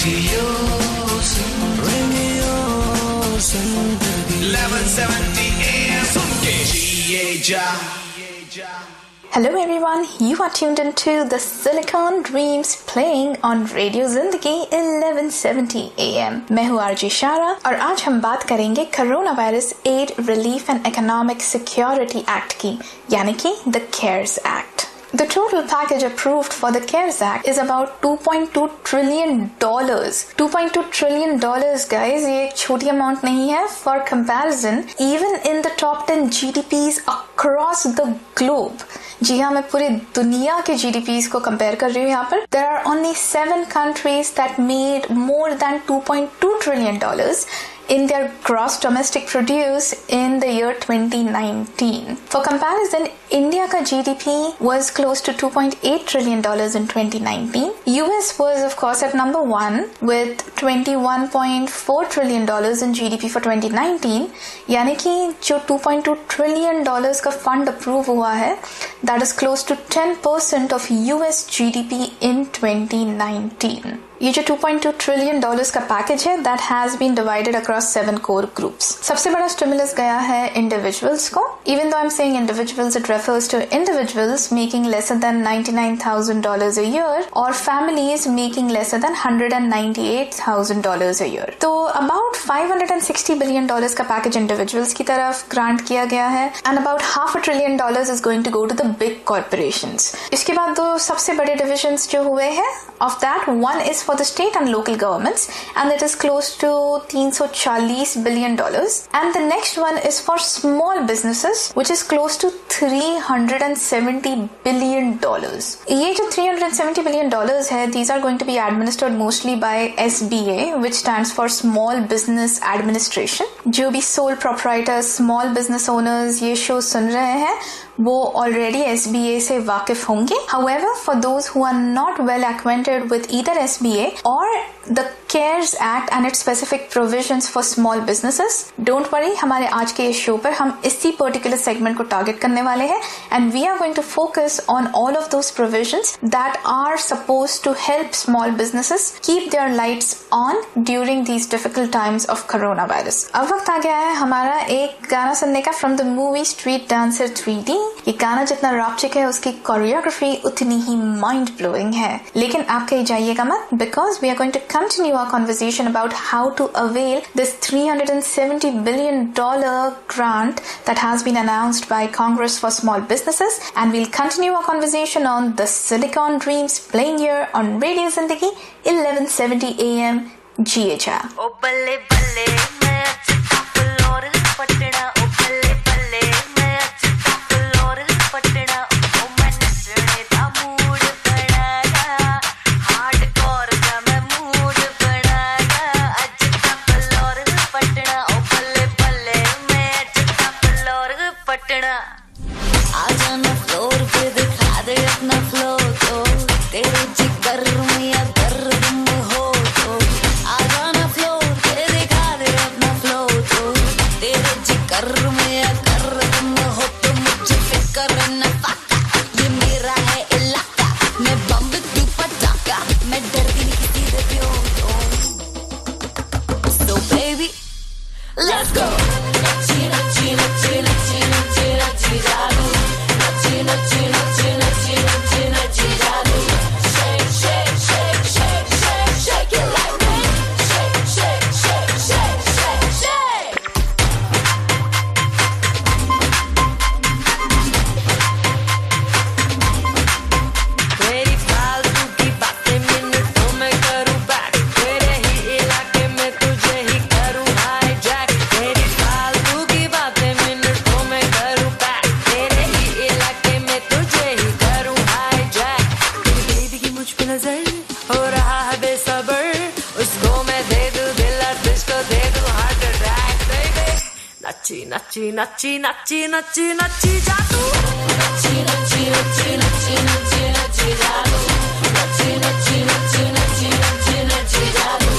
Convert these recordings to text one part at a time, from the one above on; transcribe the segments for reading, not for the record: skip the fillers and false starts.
Radio Zindagi 1170 AM सुन के जिए जा. Hello everyone, you are tuned into the Silicon Dreams playing on Radio Zindagi 1170 AM. मैं हूँ RJ Shara और आज हम बात करेंगे corona virus aid relief and economic security act की, यानी कि the CARES Act. The total package approved for the CARES Act is about $2.2 trillion. $2.2 trillion, guys, ये एक छोटी amount नहीं है. For comparison, even in the top 10 GDPs across the globe, जी हाँ, मैं पूरी दुनिया के GDPs को compare कर रही हूँ यहाँ पर. There are only 7 countries that made more than $2.2 trillion in their gross domestic produce in the year 2019. For comparison, India ka GDP was close to $2.8 trillion in 2019. US was of course at number 1 with $21.4 trillion in GDP for 2019. यानी कि जो $2.2 trillion का fund approve हुआ है, that is close to 10% of US GDP in 2019. ये जो $2.2 trillion का package है, that has been divided across 7 core groups. सबसे बड़ा stimulus गया है individuals को. Even though I'm saying individuals, it refers to individuals making lesser than $99,000 a year or families making lesser than $198,000 a year. तो about $560 billion का package individuals की तरफ grant किया गया है and about $500 billion is going to go to the big corporations. इसके बाद दो सबसे बड़े divisions जो हुए हैं, of that one is for the state and local governments and it is close to $340 billion, and the next one is for small businesses which is close to $370 billion. ये जो $370 billion है, these are going to be administered mostly by SBA, which stands for Small Business Administration. जो भी sole proprietors, small business owners ये show सुन रहे हैं, वो already SBA से वाकिफ होंगे. However, for those who are not well acquainted with either SBA or the CARES Act and its specific provisions for small businesses, don't worry, हमारे आज के इस शो पर हम इसी particular segment को target करने वाले हैं and we are going to focus on all of those provisions that are supposed to help small businesses keep their lights on during these difficult times of coronavirus. अब वक्त आ गया है हमारा एक गाना सुनने का from the movie Street Dancer 3D. ये गाना जितना रॉपचिक है, उसकी कोरियोग्राफी उतनी ही माइंड ब्लोइंग है. लेकिन आप कहीं जाइएगा मत, because we are going to continue our conversation about how to avail this $370 billion grant that has been announced by Congress for small businesses, and we'll continue our conversation on the Silicon Dreams playing here on Radio Zindagi 1170 AM GHR. Oh balle balle main achha floor patna, oh balle balle main achha floor patna, oh main nachne da mood banaya, hardcore ka main mood banaya, achha floor patna, oh balle balle main achha floor patna. Aaja na floor pe dikha de apna flow to, tere jigar mein ya dardum ho to. Aaja na floor pe dikha de apna flow to, tere jigar mein ya dardum ho to. Mujhe fikr na pata, ye mera hai ilaka, main bomb tu pataka, main dardi nahi kisi se pyo to. So baby, let's go. China china china china china china. China china china china china china. Shake shake shake shake shake shake it like me. Shake shake shake shake shake shake. तेरी फालतू की बातें मिनटों में करूँ back, तेरे ही इलाके में तुझे ही करूँ hijack. तेरी फालतू की बातें मिनटों में करूँ back, तेरे ही इलाके में तुझे ही करूँ hijack. तेरी बेबी की मुझ पे नजर हो रहा है बेसबर, उसको मैं दे दूँ दिल और तुझको दे दूँ heart attack. Baby, नच्ची नच्ची नच्ची नच्ची नच्ची नच्ची जा तू. नच्ची नच्ची नच्ची नच्ची नच्ची नच्ची जा तू. नच्ची नच्ची नच्ची नच्ची नच्ची नच्ची जा तू.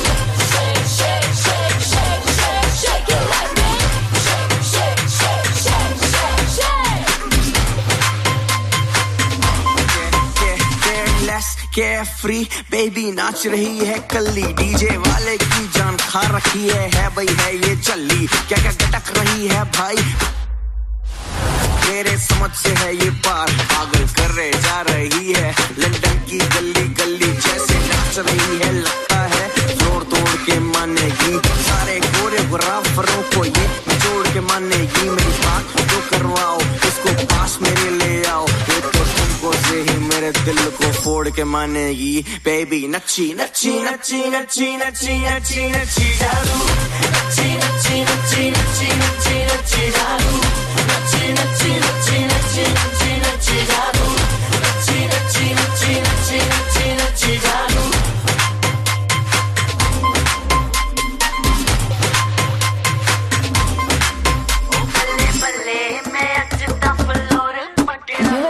Shake shake shake shake shake shake it like me. Shake shake shake shake shake shake. Yeah, yeah, less Carefree baby नाच रही है कल्ली डीजे वाले की जान खा रखी है भाई है ये चल्ली क्या क्या गटक रही है भाई मेरे समझ से है ये पार पागल कर रहे जा रही है लंदन की गली गली जैसे नाच रही है लगता है जोड़ तोड़ के मानेगी सारे कोरियोग्राफरों को ये जोड़ के मानेगी मेरी बात तो करवाओ इसको पास मेरे ले आओ ये तो तुमको से ही मेरे दिल को फोड़ के मानेगी बेबी नच्ची नच्ची नच्ची नच्ची नच्ची नच्ची नच्ची जादू नच्ची नच्ची नच्ची नच्ची नच्ची नच्ची जादू नच्ची नच्ची नच्ची नच्ची नच्ची नच्ची जादू नच्ची नच्ची नच्ची नच्ची नच्ची नच्ची जादू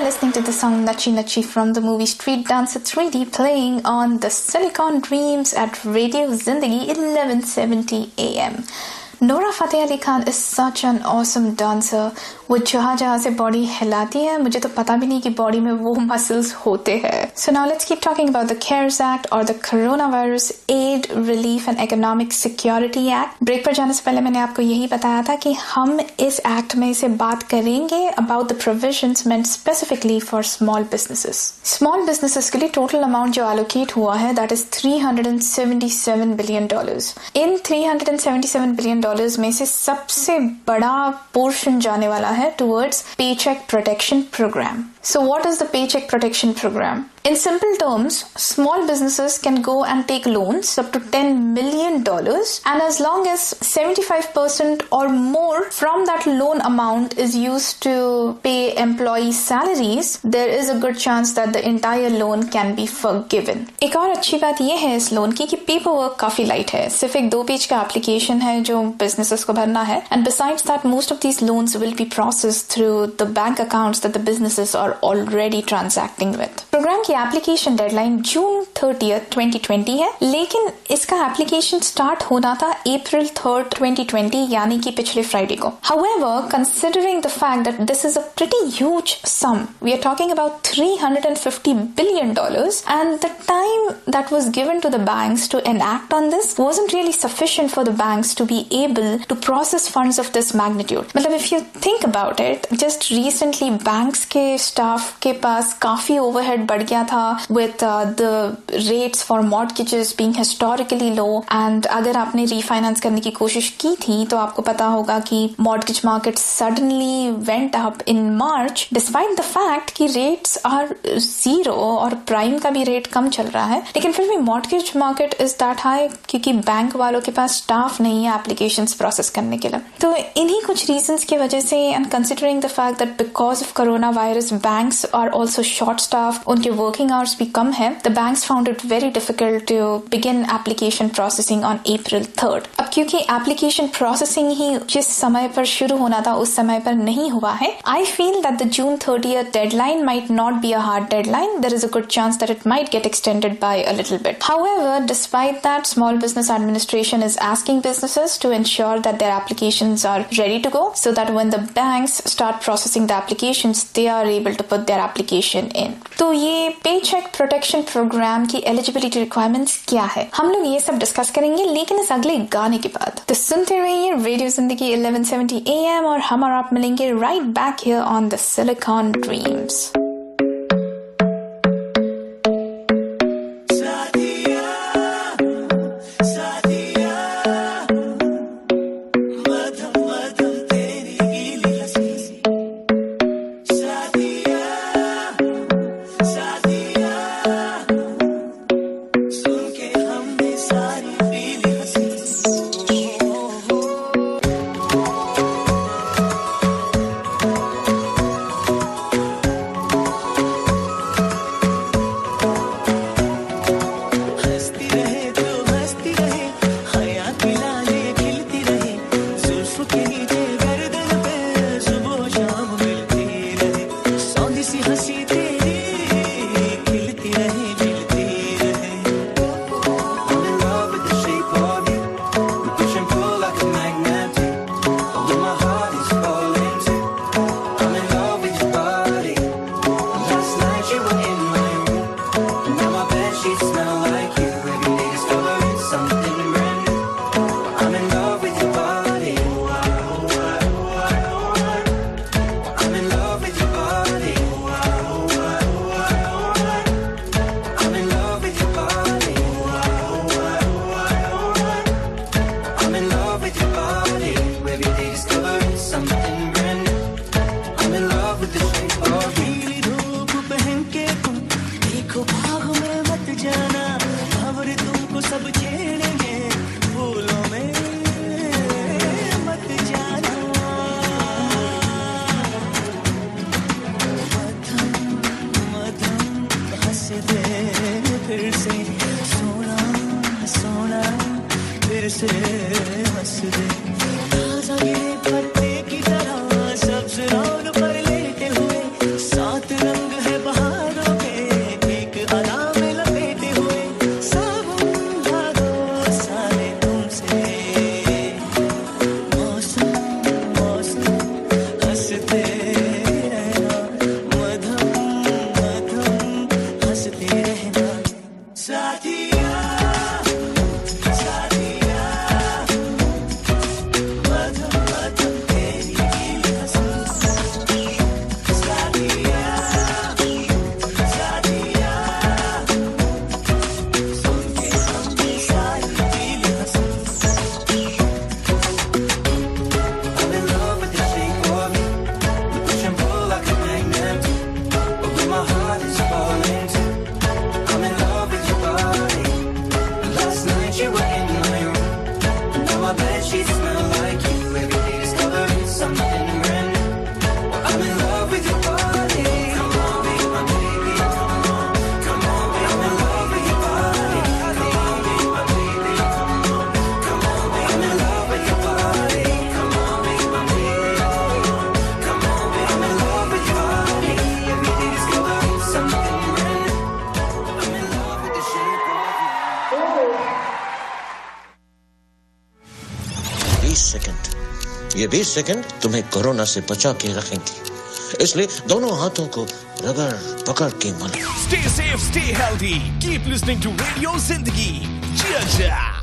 Listening to the song Nachi Nachi from the movie Street Dancer 3D playing on the Silicon Dreams at Radio Zindagi 1170 AM. Nora Fateh Ali Khan is such an awesome dancer. वो जहाँ से body हिलाती है मुझे तो पता भी नहीं कि बॉडी में वो मसल्स होते हैं. So now let's keep talking about the CARES Act or the Coronavirus Aid Relief and Economic Security Act. Break पर जाने से पहले मैंने आपको यही बताया था कि हम इस एक्ट में से बात करेंगे about the provisions meant specifically for small businesses. Small businesses के लिए total amount जो allocate हुआ है that is $377 billion. In $377 billion में से सबसे बड़ा पोर्शन जाने वाला है towards Paycheck Protection Program. So what is the Paycheck Protection Program? In simple terms, small businesses can go and take loans up to $10 million and as long as 75% or more from that loan amount is used to pay employee salaries, there is a good chance that the entire loan can be forgiven. एक और अच्छी बात यह है इस loan की कि paper work काफी लाइट है. सिर्फ एक 2 पेज का एप्लीकेशन है जो businesses को भरना है and besides that most of these loans will be processed through the bank accounts that the businesses are already transacting with. Program की एप्लीकेशन डेडलाइन जून 30th 2020 है लेकिन इसका एप्लीकेशन स्टार्ट होना था April 3rd 2020 यानी कि पिछले फ्राइडे को. However, considering the fact that this is a pretty huge sum, we are talking about $350 billion and the time that was given to the banks to enact on this wasn't really sufficient for the banks to be able to process funds of this magnitude. मतलब if you think about it, just recently banks के staff के पास काफी overhead बढ़ गया था with the rates for mortgages being historically low and अगर आपने refinance करने की कोशिश की थी तो आपको पता होगा कि mortgage market suddenly went up in March despite the fact कि rates are zero और prime का भी rate कम चल रहा है लेकिन फिर भी mortgage market is that high क्योंकि बैंक वालों के पास staff नहीं है applications process करने के लिए. तो इन्हीं कुछ reasons की वजह से and considering the fact that because of coronavirus banks are also short staffed उनके working hours भी कम है, the banks found it very difficult to begin application processing on April 3rd. अब क्योंकि application processing ही जिस समय पर शुरू होना था उस समय पर नहीं हुआ है, I feel that the June 30th deadline might not be a hard deadline. There is a good chance that it might get extended by a little bit. However, despite that, Small Business Administration is asking businesses to ensure that their applications are ready to go so that when the banks start processing the applications, they are able to put their application in. तो ये Paycheck Protection Program की eligibility requirements क्या है? हम लोग ये सब discuss करेंगे लेकिन इस अगले गाने के बाद. तो सुनते रहिए रेडियो जिंदगी 1170 AM और हम और आप मिलेंगे right back here on the Silicon Dreams. Now my से हंस दे ताजा गिरे पत्ते की तरह सब्ज रौन पर लेटे हुए सात रंग है बहारों के एक अदा में लपेटे हुए साबुन भागो सारे तुमसे मौसम मौसम हंसते रहना मधम मधम हंसते रहना साथिया ये 20 सेकंड तुम्हें कोरोना से बचा के रखेंगे इसलिए दोनों हाथों को रगड़ पकड़ के मलो Stay safe, stay healthy. Keep listening to Radio Zindagi. Cheers.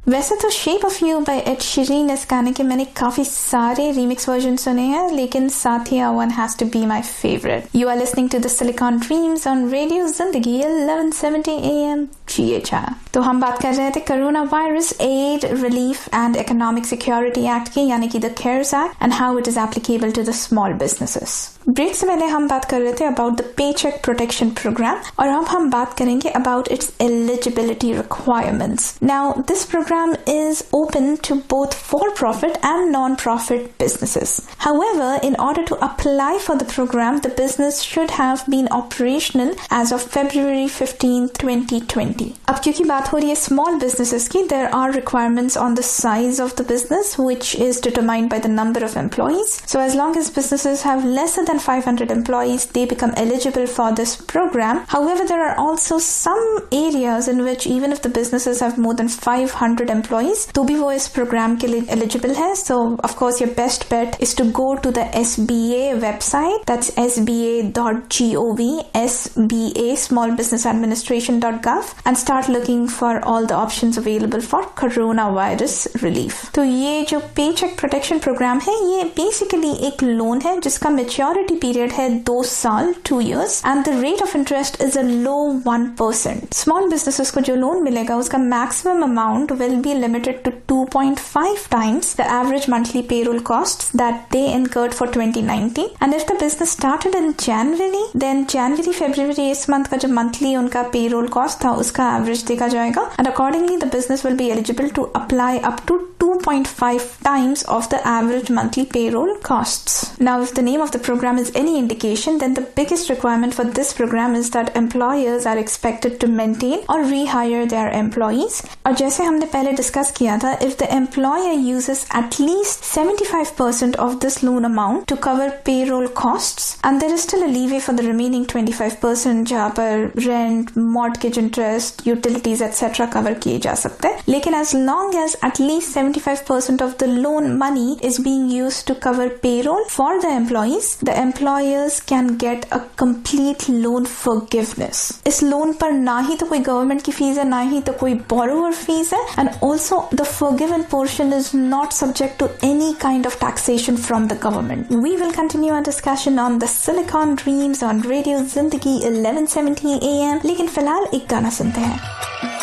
वैसे तो shape of you bye Ed Sheeran इस गाने के मैंने काफी सारे रीमिक्स वर्जन सुने हैं लेकिन Saathiya one has to be my favourite you are listening to the Silicon Dreams on Radio Zindagi 1170 AM GHR तो हम बात कर रहे थे corona virus aid relief and economic security act की यानी कि the CARES act and how it is applicable to the small businesses break से पहले हम बात कर रहे थे about the paycheck protection program और अब हम बात करेंगे about its eligibility requirements now this program is open to both for-profit and non-profit businesses. However, in order to apply for the program, the business should have been operational as of February 15, 2020. अब क्योंकि बात हो रही है small businesses की, there are requirements on the size of the business, which is determined by the number of employees. So as long as businesses have lesser than 500 employees, they become eligible for this program. However, there are also some areas in which even if the businesses have more than 500 employees तो भी वो इस programme के लिए eligible है so of course your best bet is to go to the SBA website that's sba.gov SBA Small Business Administration.gov and start looking for all the options available for coronavirus relief तो ये जो Paycheck Protection Program है ये basically एक loan है जिसका maturity period है 2 साल 2 years and the rate of interest is a low 1%. Small businesses को जो लोन मिलेगा उसका maximum amount will be limited to 2.5 times the average monthly payroll costs that they incurred for 2019 and if the business started in January then February इस month का जो monthly उनका payroll cost था उसका average देखा जाएगा and accordingly the business will be eligible to apply up to 2.5 times of the average monthly payroll costs. Now if the name of the program is any indication then the biggest requirement for this program is that employers are expected to maintain or rehire their employees और जैसे हमने पहले discuss किया था if the employer uses at least 75% of this loan amount to cover payroll costs and there is still a leeway for the remaining 25% जहाँ पर rent, mortgage interest, utilities etc. cover किए जा सकते हैं लेकिन as long as at least 75% of the loan money is being used to cover payroll for the employees, the employers can get a complete loan forgiveness. इस loan पर ना ही तो कोई गवर्नमेंट की फीस है ना ही तो कोई borrower fees है and also the forgiven portion is not subject to any kind of taxation from the government. We will continue our discussion on the Silicon Dreams on Radio Zindagi 1170 AM लेकिन फिलहाल एक गाना सुनते हैं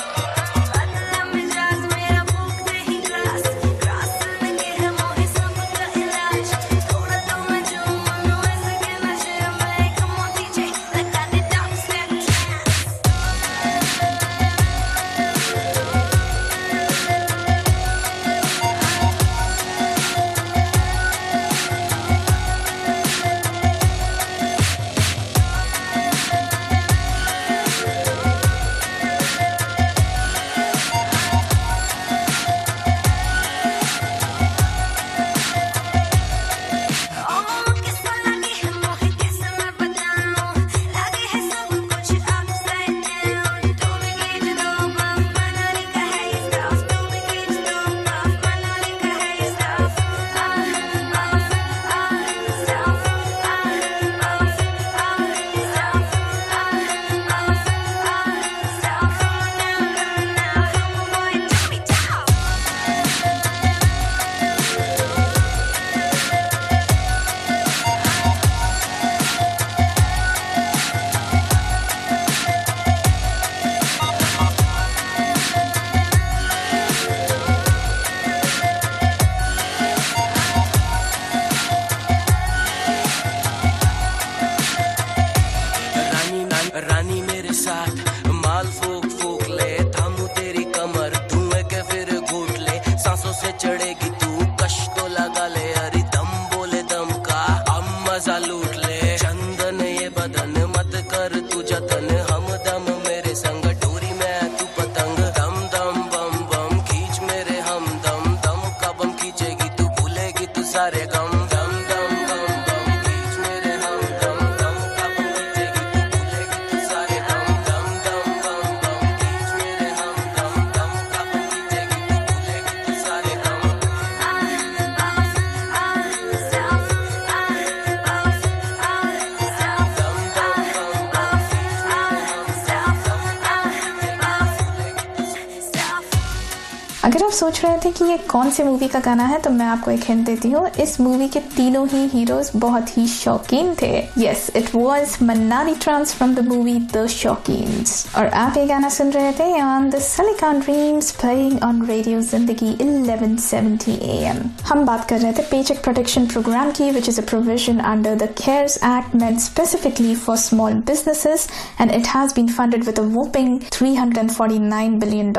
अगर आप सोच रहे थे कि ये कौन से मूवी का गाना है तो मैं आपको एक हिंट देती हूँ, इस मूवी के तीनों ही हीरोज बहुत ही शौकीन थे। Yes, it was Manali trance from the movie the Shaukeens. और आप ये गाना सुन रहे थे on the Silicon Dreams playing on Radio Zindagi 1170 AM। हम बात कर रहे थे पेचेक प्रोटेक्शन प्रोग्राम की, which is a provision under the CARES act meant specifically for small businesses and it has been funded with a whopping $349 billion.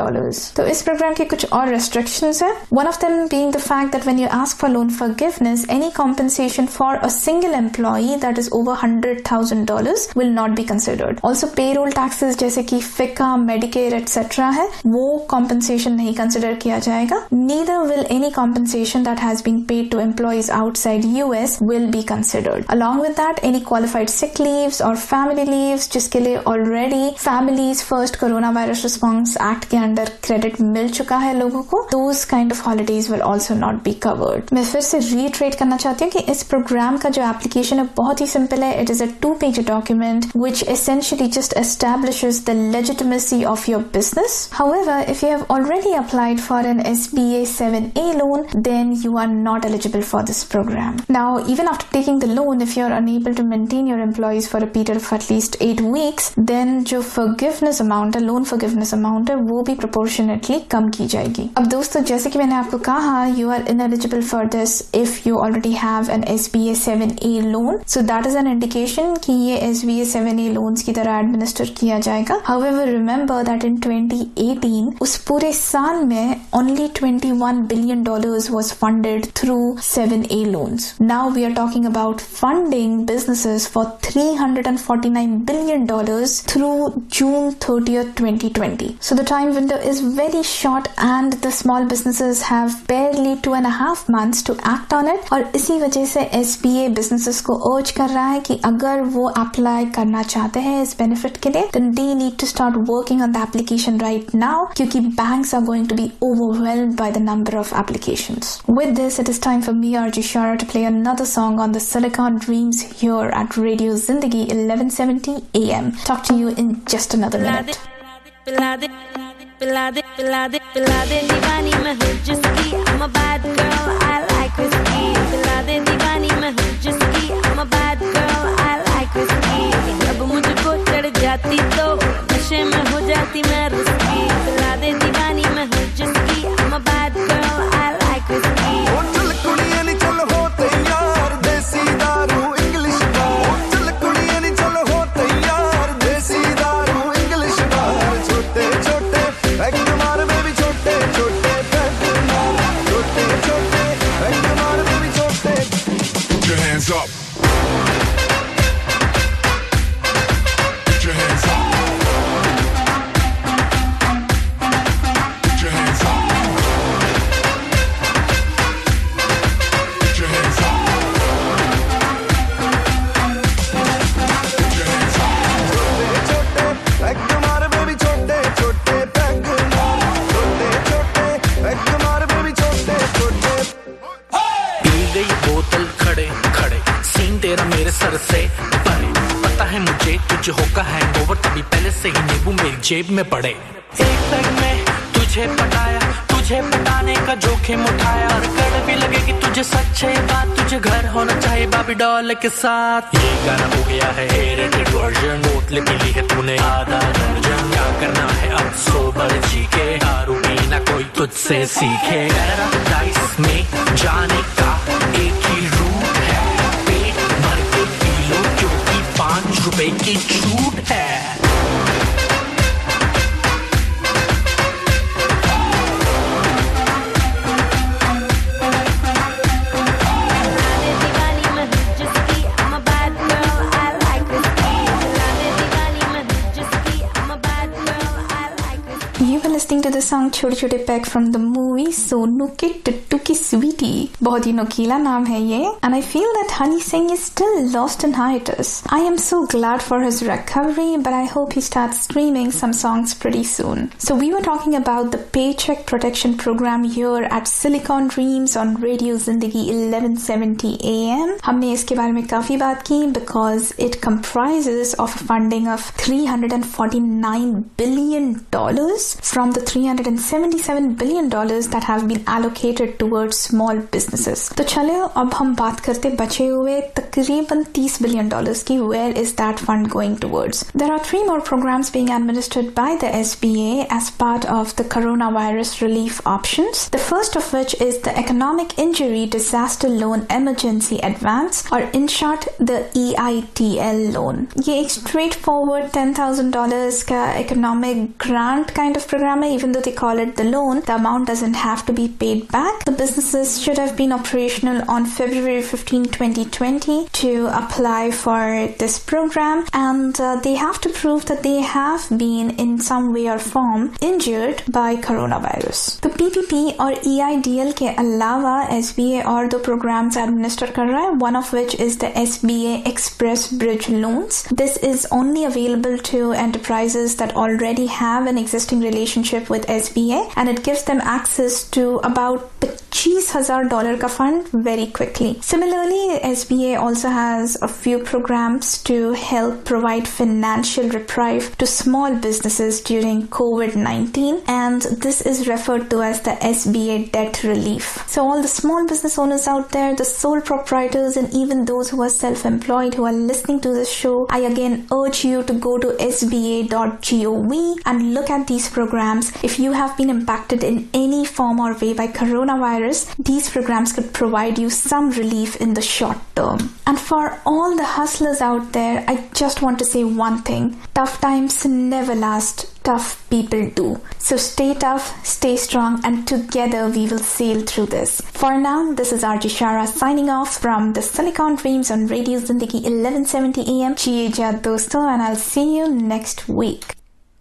तो इस programme के कुछ और restrictions है. One of them being the fact that when you ask for loan forgiveness, any compensation for a single employee that is over $100,000 will not be considered. Also payroll taxes जैसे कि FICA, Medicare etc. है, वो compensation नहीं consider किया जाएगा. Neither will any compensation that has been paid to employees outside US will be considered. Along with that, any qualified sick leaves or family leaves जिसके लिए already Families First Corona Virus Response Act के under credit मिल चुका है लोगों को, those kind of holidays will also not be covered. मैं फिर से reiterate करना चाहती हूँ कि इस प्रोग्राम का जो एप्लीकेशन है बहुत ही सिंपल है. It is a 2-page document which essentially just establishes the legitimacy of your business. However, if you have already applied for an SBA 7A loan, then you are not eligible for this program. Now, even after taking the loan, if you are unable to maintain your employees for a period of at least 8 weeks, then जो forgiveness amount है, loan forgiveness amount है, वो भी proportionately कम की जाएगी. अब दोस्तों, जैसे कि मैंने आपको कहा, you are ineligible for this if you already have an SBA 7A loan. So that is an indication कि ये SBA 7A loans की तरह administer किया जाएगा. However, remember that in 2018 उस पूरे साल में only $21 billion was funded through 7A loans. Now we are talking about funding businesses for $349 billion through June 30th, 2020. So the time window is very short and the small businesses have barely 2.5 months to act on it. और इसी वजह से SBA businesses को urge कर रहा है कि अगर वो apply करना चाहते हैं इस benefit के लिए, then they need to start working on the application right now क्योंकि banks are going to be overwhelmed by the number of applications. With this, it is time for me, RJ Shara, to play another song on the Silicon Dreams here at Radio Zindagi 1170 AM. Talk to you in just another minute. दीवानी मैं हूँ जिसकी, I'm a bad girl, I like whiskey. पिला दे दीवानी मैं हूँ जिसकी, I'm a bad girl, I like whiskey. जब मुझको चढ़ जाती तो नशे में हो जाती मैं रुस्की. पिला दे दीवानी मैं हूँ जिसकी, I'm a bad girl, I like whiskey. चल कुड़िए नी चल हो तैयार, देसी दारू इंग्लिश बार. चल कुड़िए नी चल हो तैयार, देसी दारू इंग्लिश बार. छोटे छोटे पैग मार बेबी, छोटे छोटे पैग मार. छोटे छोटे पैग मार बेबी, छोटे. Put your hands up. Put your hands up. Put your hands up. Put your hands up. Put your hands up. छोटे छोटे पैग मार बेबी, छोटे छोटे पैग मार. छोटे छोटे पैग मार बेबी, छोटे छोटे. पी गई बोतल खड़े खड़े, सीन तेरा मेरे सर से परे. पता है मुझे तुझे होगा हैंगओवर, तभी पहले से ही नींबू मेरी जेब में पड़े. एक पैग में तुझे पटाया, तुझे पटाने का जोखिम उठाया. और कड़वी लगेगी तुझे सच्चे बात, तुझे घर होना चाहिए बाबी डॉल के साथ. ये गाना हो गया है रेटेड वर्जन, बोतल पी ली है तूने आधा दर्जन. क्या करना है अब सोबर जी के, दारू पीना कोई तुझसे सीखे. पैराडाइस में जाने का एक ही रूट है, पेट भर के पी लो क्योंकि ₹5 की छूट है. You were listening to the song छोटे छोटे pack from the movie Sonu के टट्टू की स्वीटी. बहुत ही नोकीला नाम है ये. And I feel that Honey Singh is still lost in hiatus. I am so glad for his recovery, but I hope he starts streaming some songs pretty soon. So we were talking about the Paycheck Protection Program here at Silicon Dreams on Radio Zindagi 1170 AM. हमने इसके बारे में काफी बात की because it comprises of a funding of $349 billion from the $377 billion that have been allocated towards small businesses. तो चलो अब हम बात करते बचे हुए तकरीबन $30 billion की. Where is that fund going towards? There are 3 more programs being administered by the SBA as part of the coronavirus relief options. The first of which is the Economic Injury Disaster Loan Emergency Advance, or in short the EITL loan. ये एक straightforward $10,000 का economic grant kind of program है. Even though they call it the loan, the amount doesn't have to be paid back. The businesses should have been operational on February 15, 2020 to apply for this program, and they have to prove that they have been in some way or form injured by coronavirus. तो PPP और EIDL के अलावा SBA और 2 programs administer कर रहा है, one of which is the SBA Express Bridge Loans. This is only available to enterprises that already have an existing relationship with SBA, and it gives them access to about $25,000 का fund very quickly. Similarly, SBA also has a few programs to help provide financial reprieve to small businesses during COVID-19, and this is referred to as the SBA debt relief. So all the small business owners out there, the sole proprietors, and even those who are self-employed who are listening to this show, I again urge you to go to sba.gov and look at these programs. If you have been impacted in any form or way by coronavirus, these programs could provide you some relief in the short term. And for all the hustlers out there, I just want to say one thing: tough times never last. Tough people do. So stay tough, stay strong, and together we will sail through this. For now, this is RJ Shara signing off from the Silicon Dreams on Radio Zindagi 1170 AM. Jiye ja dosto, and I'll see you next week.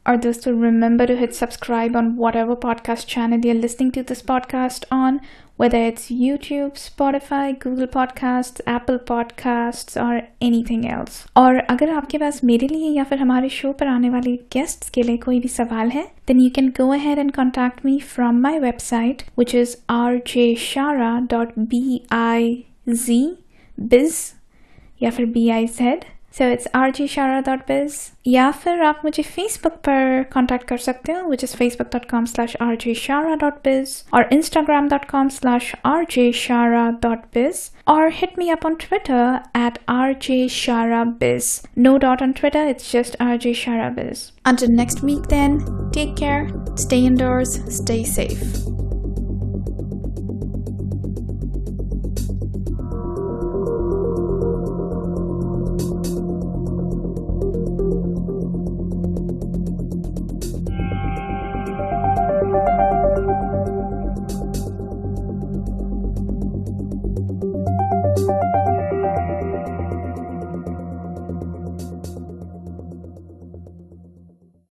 Or dosto, remember to hit subscribe on whatever podcast channel you're listening to this podcast on, whether it's YouTube, Spotify, Google Podcasts, Apple Podcasts, or anything else. और अगर आपके पास मेरे लिए या फिर हमारे show पर आने वाले गेस्ट्स के लिए कोई भी सवाल है, then you can go ahead and contact me from my website, which is rjshara.biz या फिर biz. So it's rjshara.biz, या फिर आप मुझे Facebook पर कांटेक्ट कर सकते हो, which is facebook.com/rjshara.biz, और instagram.com/rjshara.biz, or hit me up on Twitter at rjsharabiz. No dot on Twitter, it's just rjsharabiz. Until next week then, take care, stay indoors, stay safe.